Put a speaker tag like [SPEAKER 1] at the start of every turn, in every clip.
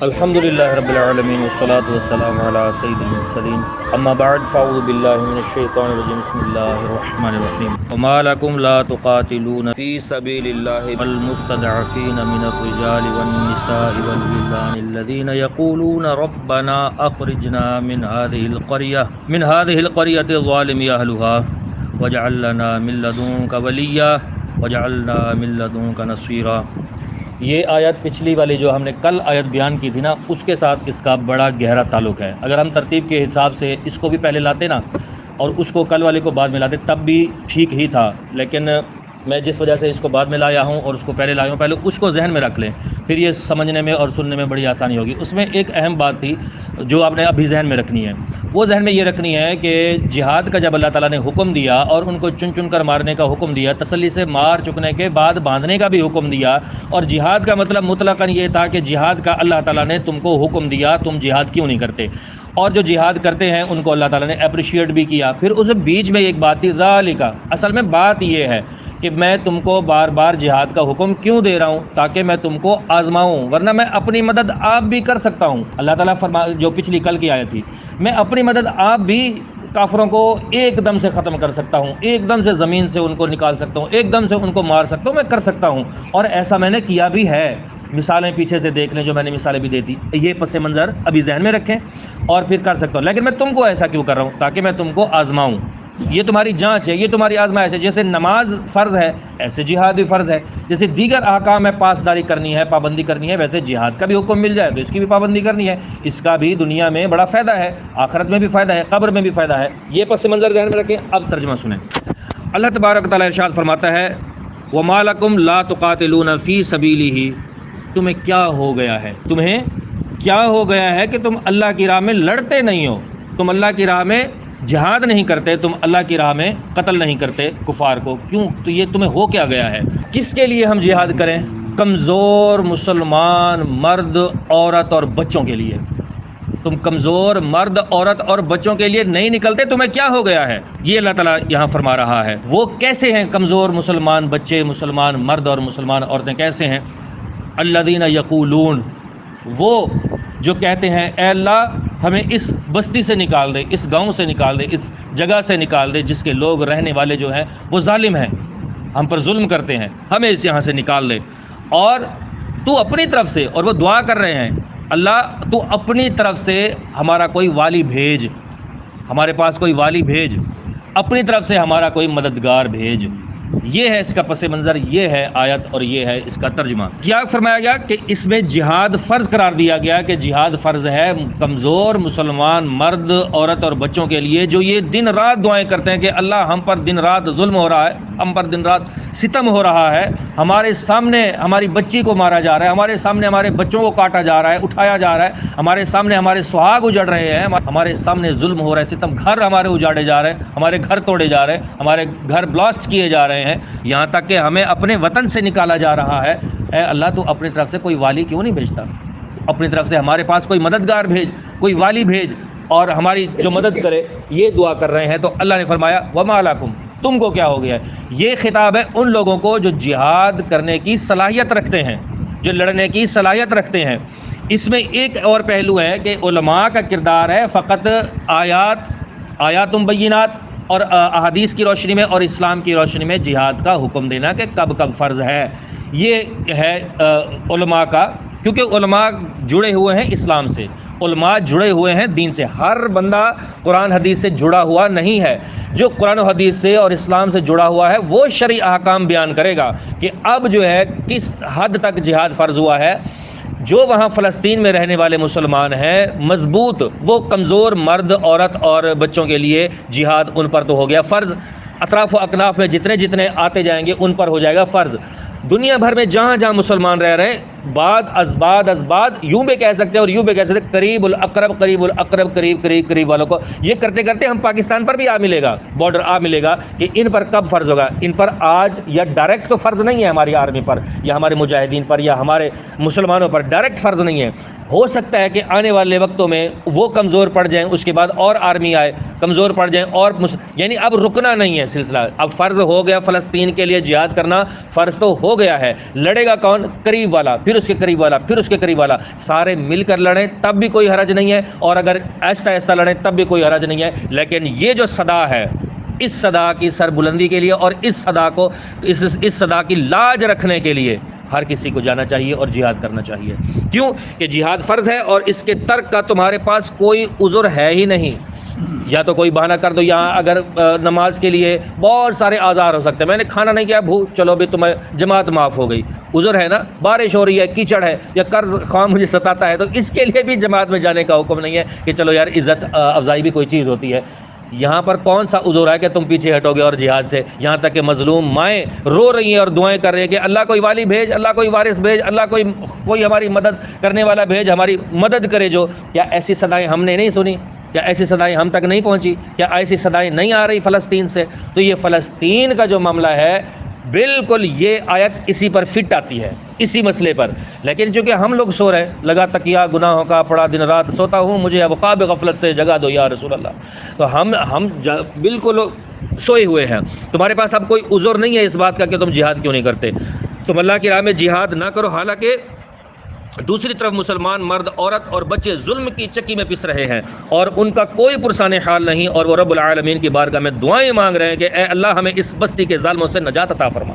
[SPEAKER 1] الحمد للہ رب العالمین والصلاة والسلام علی سید المرسلین اما بعد فاعوذ باللہ من الشیطان الرجیم بسم اللہ الرحمن الرحیم وما لکم لا تقاتلون فی سبیل اللہ والمستضعفین من الرجال والنساء والولدان الذین یقولون ربنا اخرجنا من هذه القریة الظالم اہلها واجعل لنا من لدنک ولیا واجعلنا من لدنک نصیرا۔ یہ آیت پچھلی والی جو ہم نے کل آیت بیان کی تھی نا، اس کے ساتھ اس کا بڑا گہرا تعلق ہے۔ اگر ہم ترتیب کے حساب سے اس کو بھی پہلے لاتے نا اور اس کو کل والے کو بعد میں لاتے تب بھی ٹھیک ہی تھا، لیکن میں جس وجہ سے اس کو بعد میں لایا ہوں اور اس کو پہلے لایا ہوں، پہلے اس کو ذہن میں رکھ لیں، پھر یہ سمجھنے میں اور سننے میں بڑی آسانی ہوگی۔ اس میں ایک اہم بات تھی جو آپ نے ابھی ذہن میں رکھنی ہے، وہ ذہن میں یہ رکھنی ہے کہ جہاد کا جب اللہ تعالیٰ نے حکم دیا اور ان کو چن چن کر مارنے کا حکم دیا، تسلی سے مار چکنے کے بعد باندھنے کا بھی حکم دیا، اور جہاد کا مطلب مطلقاً یہ تھا کہ جہاد کا اللہ تعالیٰ نے تم کو حکم دیا، تم جہاد کیوں نہیں کرتے، اور جو جہاد کرتے ہیں ان کو اللہ تعالیٰ نے اپریشیٹ بھی کیا۔ پھر اس بیچ میں ایک بات تھی ذالک، اصل میں بات یہ ہے کہ میں تم کو بار بار جہاد کا حکم کیوں دے رہا ہوں، تاکہ میں تم کو آزماؤں، ورنہ میں اپنی مدد آپ بھی کر سکتا ہوں۔ اللہ تعالیٰ جو پچھلی کل کی آیت تھی، میں اپنی مدد آپ بھی کافروں کو ایک دم سے ختم کر سکتا ہوں، ایک دم سے زمین سے ان کو نکال سکتا ہوں، ایک دم سے ان کو مار سکتا ہوں، میں کر سکتا ہوں، اور ایسا میں نے کیا بھی ہے۔ مثالیں پیچھے سے دیکھ لیں، جو میں نے مثالیں بھی دی تھی، یہ پس منظر ابھی ذہن میں رکھیں اور پھر کر سکتا ہوں۔ لیکن میں تم کو ایسا کیوں کر رہا ہوں؟ تاکہ میں تم کو آزماؤں، یہ تمہاری جانچ ہے، یہ تمہاری آزمائش ہے۔ جیسے نماز فرض ہے ایسے جہاد بھی فرض ہے، جیسے دیگر احکام میں پاسداری کرنی ہے، پابندی کرنی ہے، ویسے جہاد کا بھی حکم مل جائے تو اس کی بھی پابندی کرنی ہے۔ اس کا بھی دنیا میں بڑا فائدہ ہے، آخرت میں بھی فائدہ ہے، قبر میں بھی فائدہ ہے۔ یہ پس منظر ذہن میں رکھیں۔ اب ترجمہ سنیں۔ اللہ تبارک و تعالیٰ ارشاد فرماتا ہے وَمَا لَكُمْ لَا تُقَاتِلُونَ فِي سَبِيلِهِ، تمہیں کیا ہو گیا ہے، تمہیں کیا ہو گیا ہے کہ تم اللہ کی راہ میں لڑتے نہیں ہو، تم اللہ کی راہ میں جہاد نہیں کرتے، تم اللہ کی راہ میں قتل نہیں کرتے کفار کو، کیوں؟ تو یہ تمہیں ہو کیا گیا ہے؟ کس کے لیے ہم جہاد کریں؟ کمزور مسلمان مرد، عورت اور بچوں کے لیے۔ تم کمزور مرد، عورت اور بچوں کے لیے نہیں نکلتے، تمہیں کیا ہو گیا ہے؟ یہ اللہ تعالیٰ یہاں فرما رہا ہے۔ وہ کیسے ہیں کمزور مسلمان بچے، مسلمان مرد اور مسلمان عورتیں کیسے ہیں؟ الذین یقولون، وہ جو کہتے ہیں اے اللہ ہمیں اس بستی سے نکال دے، اس گاؤں سے نکال دے، اس جگہ سے نکال دے جس کے لوگ رہنے والے جو ہیں وہ ظالم ہیں، ہم پر ظلم کرتے ہیں، ہمیں اس یہاں سے نکال دے۔ اور تو اپنی طرف سے، اور وہ دعا کر رہے ہیں اللہ تو اپنی طرف سے ہمارا کوئی والی بھیج، ہمارے پاس کوئی والی بھیج، اپنی طرف سے ہمارا کوئی مددگار بھیج۔ یہ ہے اس کا پس منظر، یہ ہے آیت اور یہ ہے اس کا ترجمہ۔ کیا فرمایا گیا کہ اس میں جہاد فرض قرار دیا گیا کہ جہاد فرض ہے کمزور مسلمان مرد، عورت اور بچوں کے لیے جو یہ دن رات دعائیں کرتے ہیں کہ اللہ ہم پر دن رات ظلم ہو رہا ہے، ہم پر دن رات ستم ہو رہا ہے، ہمارے سامنے ہماری بچی کو مارا جا رہا ہے، ہمارے سامنے ہمارے بچوں کو کاٹا جا رہا ہے، اٹھایا جا رہا ہے، ہمارے سامنے ہمارے سہاگ اجڑ رہے ہیں، ہمارے سامنے ظلم ہو رہا ہے، ستم، گھر ہمارے اجاڑے جا رہے ہیں، ہمارے گھر توڑے جا رہے ہیں، ہمارے گھر بلاسٹ کیے جا رہے ہیں، یہاں تک کہ ہمیں اپنے وطن سے نکالا جا رہا ہے۔ اے اللہ تو اپنی طرف سے کوئی والی کیوں نہیں بھیجتا؟ اپنی طرف سے ہمارے پاس کوئی مددگار بھیج، کوئی والی بھیج اور ہماری جو مدد کرے۔ یہ دعا کر رہے ہیں تو اللہ نے فرمایا وَمَا لَكُمْ، تم کو کیا ہو گیا ہے؟ یہ خطاب ہے ان لوگوں کو جو جہاد کرنے کی صلاحیت رکھتے ہیں، جو لڑنے کی صلاحیت رکھتے ہیں۔ اس میں ایک اور پہلو ہے کہ علماء کا کردار ہے فقط آیات بینات اور احادیث کی روشنی میں اور اسلام کی روشنی میں جہاد کا حکم دینا کہ کب کب فرض ہے۔ یہ ہے علماء کا، کیونکہ علماء جڑے ہوئے ہیں اسلام سے، علماء جڑے ہوئے ہیں دین سے۔ ہر بندہ قرآن حدیث سے جڑا ہوا نہیں ہے، جو قرآن و حدیث سے اور اسلام سے جڑا ہوا ہے وہ شرعی احکام بیان کرے گا کہ اب جو ہے کس حد تک جہاد فرض ہوا ہے۔ جو وہاں فلسطین میں رہنے والے مسلمان ہیں مضبوط، وہ کمزور مرد، عورت اور بچوں کے لیے جہاد ان پر تو ہو گیا فرض، اطراف و اکناف میں جتنے جتنے آتے جائیں گے ان پر ہو جائے گا فرض۔ دنیا بھر میں جہاں جہاں مسلمان رہ رہے ہیں، بعد از بعد یوں بھی کہہ سکتے ہیں اور یوں بھی کہہ سکتے ہیں، قریب الاقرب قریب والوں کو یہ کرتے کرتے ہم پاکستان پر بھی ملے گا، بارڈر ملے گا کہ ان پر کب فرض ہوگا۔ ان پر آج یا ڈائریکٹ تو فرض نہیں ہے ہماری آرمی پر یا ہمارے مجاہدین پر یا ہمارے مسلمانوں پر، ڈائریکٹ فرض نہیں ہے، ہو سکتا ہے کہ آنے والے وقتوں میں وہ کمزور پڑ جائیں، اس کے بعد اور آرمی آئے کمزور پڑ جائیں، اور یعنی اب رکنا نہیں ہے سلسلہ، اب فرض ہو گیا فلسطین کے لیے جہاد کرنا، فرض تو ہو گیا ہے۔ لڑے گا کون؟ قریب والا، پھر اس کے قریب والا، پھر اس کے قریب والا، سارے مل کر لڑیں تب بھی کوئی حرج نہیں ہے، اور اگر ایسا ایسا لڑیں تب بھی کوئی حرج نہیں ہے۔ لیکن یہ جو صدا ہے، اس صدا کی سر بلندی کے لیے اور اس صدا کو اس صدا کی لاج رکھنے کے لیے ہر کسی کو جانا چاہیے اور جہاد کرنا چاہیے۔ کیوں کہ جہاد فرض ہے اور اس کے ترک کا تمہارے پاس کوئی عذر ہے ہی نہیں۔ یا تو کوئی بہانہ کر دو، یہاں اگر نماز کے لیے بہت سارے آزار ہو سکتے ہیں، میں نے کھانا نہیں کیا، چلو بھی تمہیں جماعت معاف ہو گئی، عذر ہے نا، بارش ہو رہی ہے، کیچڑ ہے، یا قرض خواہ مجھے ستاتا ہے، تو اس کے لیے بھی جماعت میں جانے کا حکم نہیں ہے کہ چلو یار عزت افزائی بھی کوئی چیز ہوتی ہے۔ یہاں پر کون سا عذر ہے کہ تم پیچھے ہٹو گے اور جہاد سے؟ یہاں تک کہ مظلوم مائیں رو رہی ہیں اور دعائیں کر رہی ہیں کہ اللہ کوئی والی بھیج، اللہ کوئی وارث بھیج، اللہ کوئی ہماری مدد کرنے والا بھیج، ہماری مدد کرے جو۔ کیا ایسی صدائیں ہم نے نہیں سنی؟ کیا ایسی صدائیں ہم تک نہیں پہنچی؟ کیا ایسی صدائیں نہیں آ رہی فلسطین سے؟ تو یہ فلسطین کا جو معاملہ ہے بالکل یہ آیت اسی پر فٹ آتی ہے، اسی مسئلے پر۔ لیکن چونکہ ہم لوگ سو رہے، لگا تکیہ گناہوں کا پڑا دن رات سوتا ہوں، مجھے اب خواب غفلت سے جگا دو یا رسول اللہ۔ تو ہم بالکل سوئے ہوئے ہیں، تمہارے پاس اب کوئی عذر نہیں ہے اس بات کا کہ تم جہاد کیوں نہیں کرتے، تم اللہ کی راہ میں جہاد نہ کرو۔ حالانکہ دوسری طرف مسلمان مرد، عورت اور بچے ظلم کی چکی میں پس رہے ہیں اور ان کا کوئی پرسان حال نہیں، اور وہ رب العالمین کی بارگاہ میں دعائیں مانگ رہے ہیں کہ اے اللہ ہمیں اس بستی کے ظالموں سے نجات عطا فرما،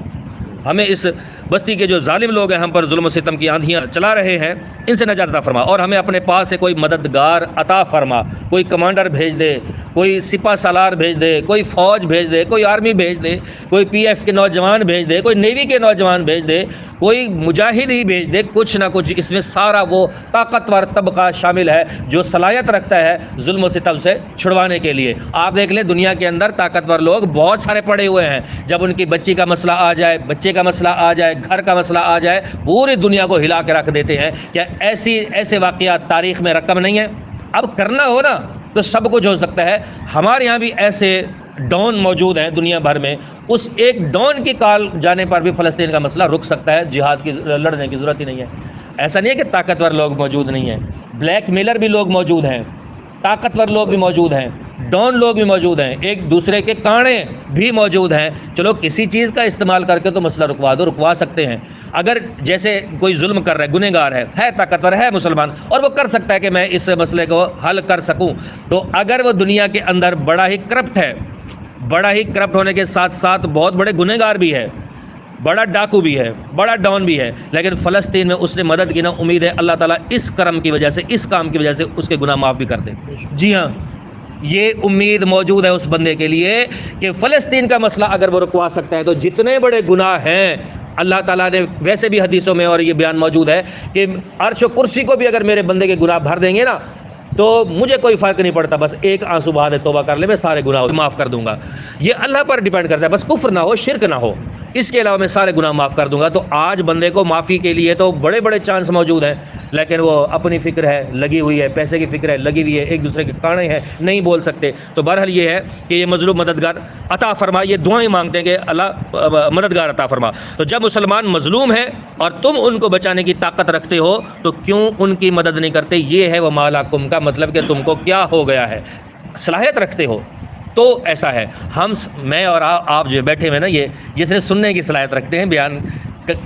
[SPEAKER 1] ہمیں اس بستی کے جو ظالم لوگ ہیں ہم پر ظلم و ستم کی آندھیاں چلا رہے ہیں ان سے نجات عطا فرما، اور ہمیں اپنے پاس سے کوئی مددگار عطا فرما، کوئی کمانڈر بھیج دے، کوئی سپہ سالار بھیج دے، کوئی فوج بھیج دے، کوئی آرمی بھیج دے، کوئی پی ایف کے نوجوان بھیج دے، کوئی نیوی کے نوجوان بھیج دے، کوئی مجاہد ہی بھیج دے، کچھ نہ کچھ۔ اس میں سارا وہ طاقتور طبقہ شامل ہے جو صلاحیت رکھتا ہے ظلم و ستم سے چھڑوانے کے لیے۔ آپ دیکھ لیں دنیا کے اندر طاقتور لوگ بہت سارے پڑے ہوئے ہیں، جب ان کی بچی کا مسئلہ آ جائے، بچے کا مسئلہ آ جائے، گھر کا مسئلہ آ جائے، پوری دنیا کو ہلا کے رکھ دیتے ہیں۔ کیا ایسے واقعات تاریخ میں رقم نہیں ہے؟ اب کرنا ہو نا تو سب کچھ ہو سکتا ہے۔ ہمارے یہاں بھی ایسے ڈون موجود ہیں دنیا بھر میں، اس ایک ڈون کی کال جانے پر بھی فلسطین کا مسئلہ رک سکتا ہے، جہاد کی لڑنے کی ضرورت ہی نہیں ہے۔ ایسا نہیں ہے کہ طاقتور لوگ موجود نہیں ہیں، بلیک میلر بھی لوگ موجود ہیں، طاقتور لوگ بھی موجود ہیں، ڈون لوگ بھی موجود ہیں، ایک دوسرے کے کانے بھی موجود ہیں۔ چلو کسی چیز کا استعمال کر کے تو مسئلہ رکوا سکتے ہیں۔ اگر جیسے کوئی ظلم کر رہا ہے، گنہگار ہے طاقتور ہے مسلمان، اور وہ کر سکتا ہے کہ میں اس مسئلے کو حل کر سکوں، تو اگر وہ دنیا کے اندر بڑا ہی کرپٹ ہے، بڑا ہی کرپٹ ہونے کے ساتھ ساتھ بہت بڑے گنہگار بھی ہے، بڑا ڈاکو بھی ہے، بڑا ڈان بھی ہے، لیکن فلسطین میں اس نے مدد کی نا، امید ہے اللہ تعالیٰ اس کرم کی وجہ سے، اس کام کی وجہ سے اس کے گناہ معاف بھی کر دے۔ جی ہاں، یہ امید موجود ہے اس بندے کے لیے کہ فلسطین کا مسئلہ اگر وہ رکوا سکتا ہے تو جتنے بڑے گناہ ہیں اللہ تعالیٰ نے ویسے بھی حدیثوں میں اور یہ بیان موجود ہے کہ عرش و کرسی کو بھی اگر میرے بندے کے گناہ بھر دیں گے نا تو مجھے کوئی فرق نہیں پڑتا، بس ایک آنسو بہا دے، توبہ کر لے، میں سارے گناہ معاف کر دوں گا۔ یہ اللہ پر ڈیپینڈ کرتا ہے، بس کفر نہ ہو، شرک نہ ہو، اس کے علاوہ میں سارے گناہ معاف کر دوں گا۔ تو آج بندے کو معافی کے لیے تو بڑے بڑے چانس موجود ہیں، لیکن وہ اپنی فکر ہے لگی ہوئی ہے، پیسے کی فکر ہے لگی ہوئی ہے، ایک دوسرے کے کانے ہیں، نہیں بول سکتے۔ تو بہرحال یہ ہے کہ یہ مظلوم مددگار عطا فرما، یہ دعائیں مانگتے ہیں کہ اللہ مددگار عطا فرما۔ تو جب مسلمان مظلوم ہیں اور تم ان کو بچانے کی طاقت رکھتے ہو تو کیوں ان کی مدد نہیں کرتے؟ یہ ہے وہ مالکم کا مطلب کہ تم کو کیا ہو گیا ہے، صلاحیت رکھتے ہو تو ایسا ہے۔ میں اور آپ جو بیٹھے ہوئے نا، یہ صرف سننے کی صلاحیت رکھتے ہیں، بیان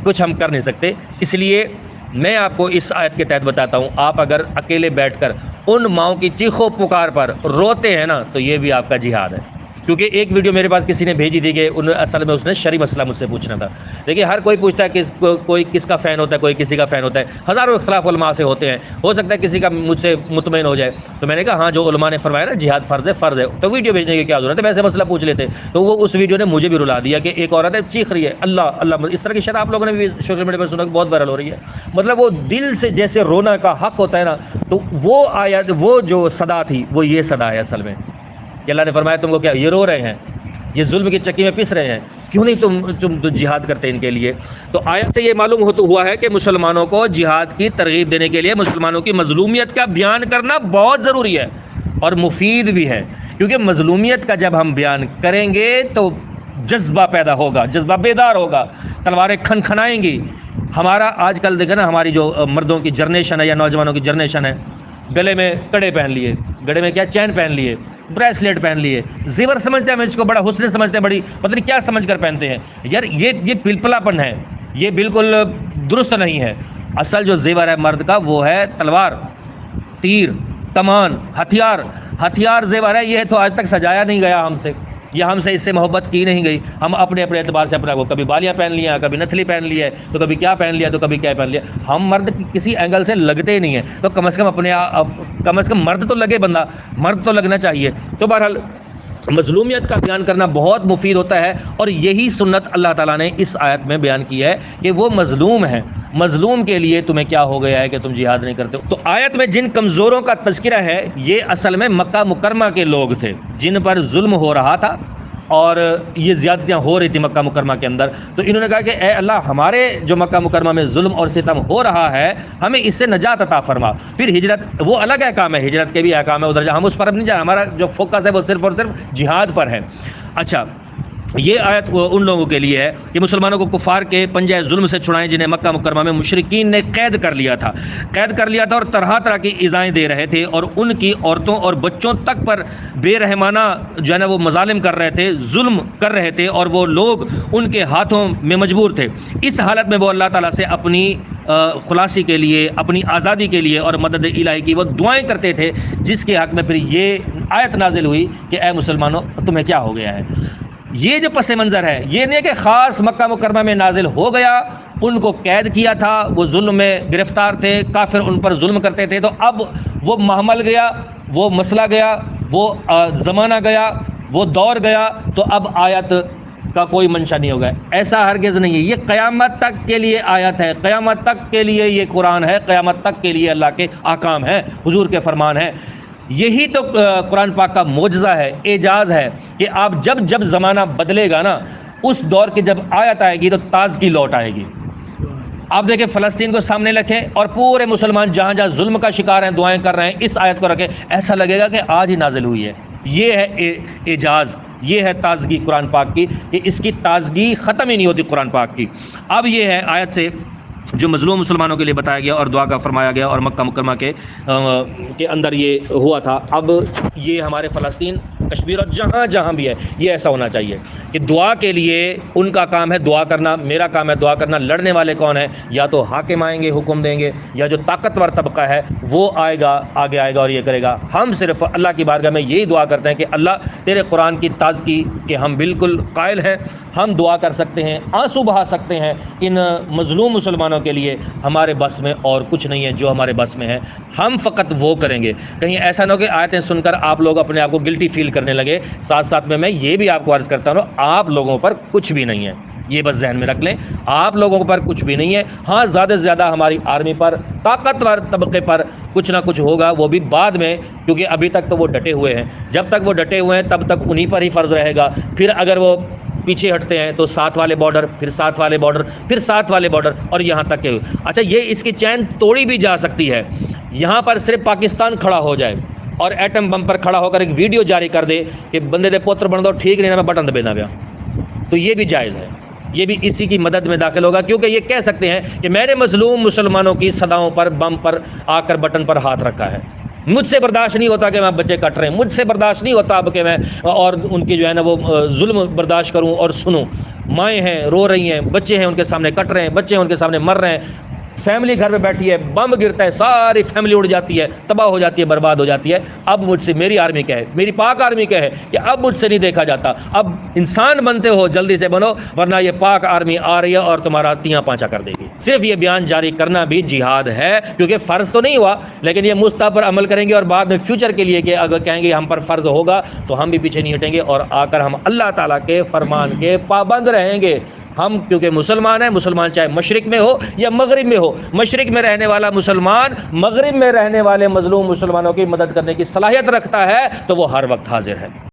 [SPEAKER 1] کچھ ہم کر نہیں سکتے۔ اس لیے میں آپ کو اس آیت کے تحت بتاتا ہوں، آپ اگر اکیلے بیٹھ کر ان ماؤں کی چیخو پکار پر روتے ہیں نا تو یہ بھی آپ کا جہاد ہے۔ کیونکہ ایک ویڈیو میرے پاس کسی نے بھیجی تھی کہ اصل میں اس نے شرعی مسئلہ مجھ سے پوچھنا تھا۔ دیکھیے ہر کوئی پوچھتا ہے کہ کوئی کس کا فین ہوتا ہے، کوئی کسی کا فین ہوتا ہے، ہزاروں اختلاف علماء سے ہوتے ہیں، ہو سکتا ہے کسی کا مجھ سے مطمئن ہو جائے۔ تو میں نے کہا ہاں جو علماء نے فرمایا نا جہاد فرض ہے تو ویڈیو بھیجنے کی کیا ضرورت ہے، ویسے مسئلہ پوچھ لیتے۔ تو وہ اس ویڈیو نے مجھے بھی رلا دیا کہ ایک عورت ہے چیخ رہی ہے اللہ اللہ، اس طرح کی شرح آپ لوگوں نے بھی سوشل میڈیا پر سنا، بہت وائرل ہو رہی ہے۔ مطلب وہ دل سے جیسے رونا کا حق ہوتا ہے نا، تو وہ آیت، وہ جو صدا تھی وہ یہ صدا ہے اصل میں، کہ اللہ نے فرمایا تم کو کیا یہ رو رہے ہیں، یہ ظلم کی چکی میں پس رہے ہیں، کیوں نہیں تم جہاد کرتے ان کے لیے؟ تو آیت سے یہ معلوم ہوا ہے کہ مسلمانوں کو جہاد کی ترغیب دینے کے لیے مسلمانوں کی مظلومیت کا بیان کرنا بہت ضروری ہے اور مفید بھی ہے، کیونکہ مظلومیت کا جب ہم بیان کریں گے تو جذبہ پیدا ہوگا، جذبہ بیدار ہوگا، تلواریں کھن کھنائیں گی. ہمارا آج کل دیکھیں نا، ہماری جو مردوں کی جنریشن ہے یا نوجوانوں کی جنریشن ہے، گلے میں کڑے پہن لیے، گڑے میں کیا چین پہن لیے، بریسلیٹ پہن لیے، زیور سمجھتے ہیں ہم اس کو، بڑا حسن سمجھتے ہیں، بڑی پتہ نہیں کیا سمجھ کر پہنتے ہیں. یار یہ پلپلاپن ہے، یہ بالکل درست نہیں ہے. اصل جو زیور ہے مرد کا وہ ہے تلوار، تیر، کمان، ہتھیار زیور ہے. یہ تو آج تک سجایا نہیں گیا ہم سے، یہ ہم سے اس سے محبت کی نہیں گئی. ہم اپنے اعتبار سے اپنا کو کبھی بالیاں پہن لیا، کبھی نتھلی پہن لی ہے، تو کبھی کیا پہن لیا، تو کبھی کیا پہن لیا. ہم مرد کسی اینگل سے لگتے ہی نہیں ہیں، تو کم از کم مرد تو لگے، بندہ مرد تو لگنا چاہیے. تو بہرحال مظلومیت کا بیان کرنا بہت مفید ہوتا ہے، اور یہی سنت اللہ تعالیٰ نے اس آیت میں بیان کی ہے کہ وہ مظلوم ہے. مظلوم کے لیے تمہیں کیا ہو گیا ہے کہ تم جہاد نہیں کرتے. تو آیت میں جن کمزوروں کا تذکرہ ہے، یہ اصل میں مکہ مکرمہ کے لوگ تھے جن پر ظلم ہو رہا تھا اور یہ زیادتیاں ہو رہی تھی مکہ مکرمہ کے اندر. تو انہوں نے کہا کہ اے اللہ، ہمارے جو مکہ مکرمہ میں ظلم اور ستم ہو رہا ہے، ہمیں اس سے نجات عطا فرما. پھر ہجرت وہ الگ احکام ہے، ہجرت کے بھی احکام ہے، ادھر ہم اس پر اب نہیں جائیں. ہمارا جو فوکس ہے وہ صرف اور صرف جہاد پر ہے. اچھا، یہ آیت ان لوگوں کے لیے ہے کہ مسلمانوں کو کفار کے پنجہ ظلم سے چھڑائیں جنہیں مکہ مکرمہ میں مشرکین نے قید کر لیا تھا اور طرح طرح کی ایذائیں دے رہے تھے، اور ان کی عورتوں اور بچوں تک پر بے رحمانہ جو ہے نا وہ مظالم کر رہے تھے، ظلم کر رہے تھے، اور وہ لوگ ان کے ہاتھوں میں مجبور تھے. اس حالت میں وہ اللہ تعالیٰ سے اپنی خلاصی کے لیے، اپنی آزادی کے لیے اور مدد الہی کی وہ دعائیں کرتے تھے، جس کے حق میں پھر یہ آیت نازل ہوئی کہ اے مسلمانوں، تمہیں کیا ہو گیا ہے. یہ جو پس منظر ہے، یہ نہیں کہ خاص مکہ مکرمہ میں نازل ہو گیا، ان کو قید کیا تھا، وہ ظلم میں گرفتار تھے، کافر ان پر ظلم کرتے تھے، تو اب وہ محمل گیا، وہ مسئلہ گیا، وہ زمانہ گیا، وہ دور گیا، تو اب آیت کا کوئی منشا نہیں ہوگا. ایسا ہرگز نہیں ہے. یہ قیامت تک کے لیے آیت ہے، قیامت تک کے لیے یہ قرآن ہے، قیامت تک کے لیے اللہ کے احکام ہیں، حضور کے فرمان ہیں. یہی تو قرآن پاک کا معجزہ ہے، اعجاز ہے کہ آپ جب زمانہ بدلے گا نا، اس دور کی جب آیت آئے گی تو تازگی لوٹ آئے گی. آپ دیکھیں فلسطین کو سامنے رکھیں اور پورے مسلمان جہاں جہاں ظلم کا شکار ہیں، دعائیں کر رہے ہیں، اس آیت کو رکھیں، ایسا لگے گا کہ آج ہی نازل ہوئی ہے. یہ ہے اعجاز، یہ ہے تازگی قرآن پاک کی، کہ اس کی تازگی ختم ہی نہیں ہوتی قرآن پاک کی. اب یہ ہے آیت سے جو مظلوم مسلمانوں کے لیے بتایا گیا اور دعا کا فرمایا گیا، اور مکہ مکرمہ کے اندر یہ ہوا تھا. اب یہ ہمارے فلسطین، کشمیر اور جہاں جہاں بھی ہے، یہ ایسا ہونا چاہیے کہ دعا کے لیے ان کا کام ہے دعا کرنا، میرا کام ہے دعا کرنا. لڑنے والے کون ہیں؟ یا تو حاکم آئیں گے، حکم دیں گے، یا جو طاقتور طبقہ ہے وہ آئے گا، آگے آئے گا اور یہ کرے گا. ہم صرف اللہ کی بارگاہ میں یہی دعا کرتے ہیں کہ اللہ تیرے قرآن کی تازگی کے ہم بالکل قائل ہیں. ہم دعا کر سکتے ہیں، آنسو بہا سکتے ہیں ان مظلوم مسلمانوں کے لیے. ہمارے بس میں اور کچھ نہیں ہے جو ہمارے بس میں ہے، ہم فقط وہ کریں گے. کہیں ایسا نہ ہو کہ آیتیں سن کر آپ لوگ اپنے آپ کو گلٹی فیل کرنے لگے. ساتھ میں یہ بھی آپ کو عرض کرتا ہوں، آپ لوگوں پر کچھ بھی نہیں ہے، یہ بس ذہن میں رکھ لیں. آپ لوگوں پر کچھ بھی نہیں ہے. ہاں، زیادہ سے زیادہ ہماری آرمی پر، طاقتور طبقے پر کچھ نہ کچھ ہوگا، وہ بھی بعد میں، کیونکہ ابھی تک تو وہ ڈٹے ہوئے ہیں. جب تک وہ ڈٹے ہوئے ہیں تب تک انہی پر ہی فرض رہے گا. پھر اگر وہ پیچھے ہٹتے ہیں تو ساتھ والے بارڈر، پھر ساتھ والے بارڈر، پھر ساتھ والے بارڈر، اور یہاں تک کہ اچھا یہ اس کی چین توڑی بھی جا سکتی ہے. یہاں پر صرف پاکستان کھڑا ہو جائے اور ایٹم بم پر کھڑا ہو کر ایک ویڈیو جاری کر دے کہ بندے دے پوتر بن دو، ٹھیک نہیں نا میں بٹن دبے نہ پیا، تو یہ بھی جائز ہے. یہ بھی اسی کی مدد میں داخل ہوگا، کیونکہ یہ کہہ سکتے ہیں کہ میں نے مظلوم مسلمانوں کی صداؤں پر، بم پر آ کر بٹن پر ہاتھ رکھا ہے. مجھ سے برداشت نہیں ہوتا کہ میں بچے کٹ رہے ہیں، مجھ سے برداشت نہیں ہوتا اب کہ میں اور ان کی جو ہے نا وہ ظلم برداشت کروں اور سنوں. مائیں ہیں رو رہی ہیں، بچے ہیں ان کے سامنے کٹ رہے ہیں، بچے ہیں ان کے سامنے مر رہے ہیں، فیملی گھر میں بیٹھی ہے، بم گرتا ہے، ساری فیملی اڑ جاتی ہے، تباہ ہو جاتی ہے، برباد ہو جاتی ہے. اب مجھ سے میری آرمی کہے، میری پاک آرمی کہے کہ اب مجھ سے نہیں دیکھا جاتا. اب انسان بنتے ہو جلدی سے بنو، ورنہ یہ پاک آرمی آ رہی ہے اور تمہارا تیاں پانچا کر دے گی. صرف یہ بیان جاری کرنا بھی جہاد ہے، کیونکہ فرض تو نہیں ہوا، لیکن یہ مستحب پر عمل کریں گے اور بعد میں فیوچر کے لیے کہ اگر کہیں گے ہم پر فرض ہوگا تو ہم بھی پیچھے نہیں ہٹیں گے اور آ کر ہم اللہ تعالیٰ کے فرمان کے پابند رہیں گے. ہم کیونکہ مسلمان ہیں، مسلمان چاہے مشرق میں ہو یا مغرب میں ہو، مشرق میں رہنے والا مسلمان مغرب میں رہنے والے مظلوم مسلمانوں کی مدد کرنے کی صلاحیت رکھتا ہے، تو وہ ہر وقت حاضر ہے.